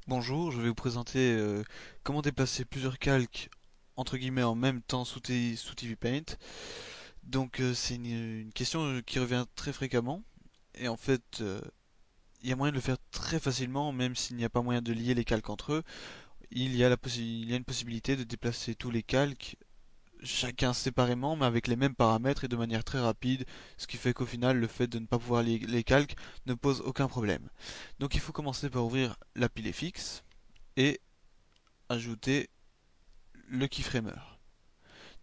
Bonjour, je vais vous présenter comment déplacer plusieurs calques entre guillemets en même temps sous TV Paint. Donc c'est une question qui revient très fréquemment et en fait il y a moyen de le faire très facilement même s'il n'y a pas moyen de lier les calques entre eux. Il y a une possibilité de déplacer tous les calques chacun séparément mais avec les mêmes paramètres et de manière très rapide, ce qui fait qu'au final le fait de ne pas pouvoir lier les calques ne pose aucun problème. Donc il faut commencer par ouvrir la pile FX et ajouter le keyframer.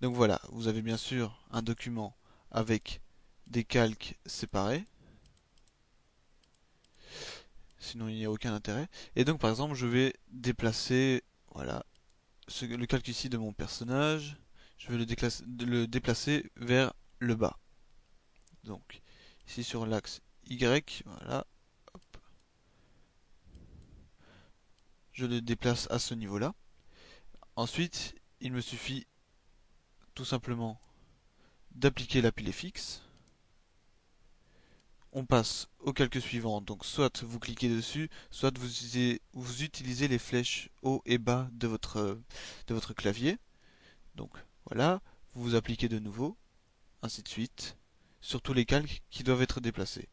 Donc voilà, vous avez bien sûr un document avec des calques séparés, sinon il n'y a aucun intérêt. Et donc par exemple, je vais déplacer, voilà, le calque ici de mon personnage, je vais le déplacer vers le bas. Donc ici sur l'axe Y, voilà, hop, je le déplace à ce niveau-là. Ensuite, il me suffit tout simplement d'appliquer la pile fixe. On passe au calque suivant. Donc soit vous cliquez dessus, soit vous utilisez les flèches haut et bas de votre clavier. Donc voilà, vous vous appliquez de nouveau, ainsi de suite, sur tous les calques qui doivent être déplacés.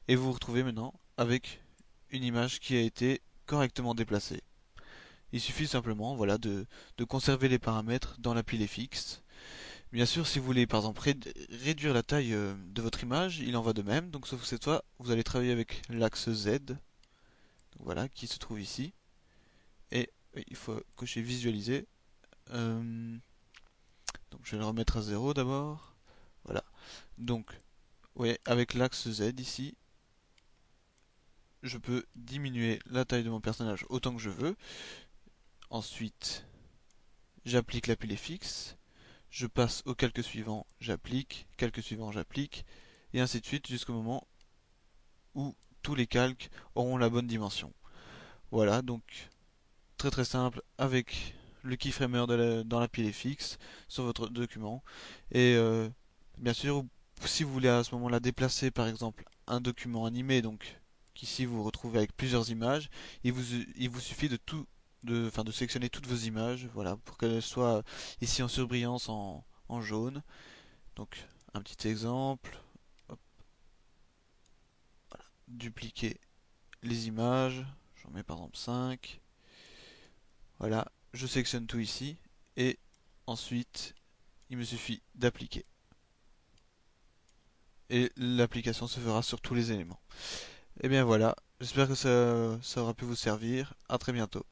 Et vous vous retrouvez maintenant avec une image qui a été correctement déplacée. Il suffit simplement voilà, de conserver les paramètres dans la pile FX. Bien sûr, si vous voulez par exemple réduire la taille de votre image, il en va de même. Donc sauf que cette fois, vous allez travailler avec l'axe Z, donc, voilà, qui se trouve ici. Et oui, il faut cocher visualiser. Euh, donc je vais le remettre à 0 d'abord. Voilà. Donc, ouais, avec l'axe Z ici, je peux diminuer la taille de mon personnage autant que je veux. Ensuite, j'applique la pile fixe. Je passe au calque suivant, j'applique, calque suivant, j'applique, et ainsi de suite jusqu'au moment où tous les calques auront la bonne dimension. Voilà, donc très très simple avec le keyframer dans la pile fixe sur votre document. Et bien sûr, si vous voulez à ce moment-là déplacer par exemple un document animé, donc qu'ici vous vous retrouvez avec plusieurs images, il vous suffit de tout de sélectionner toutes vos images, voilà, pour qu'elles soient ici en surbrillance en jaune. Donc un petit exemple, hop, dupliquer les images, j'en mets par exemple 5. Voilà, je sélectionne tout ici et ensuite il me suffit d'appliquer. Et l'application se fera sur tous les éléments. Et bien voilà, j'espère que ça aura pu vous servir. À très bientôt.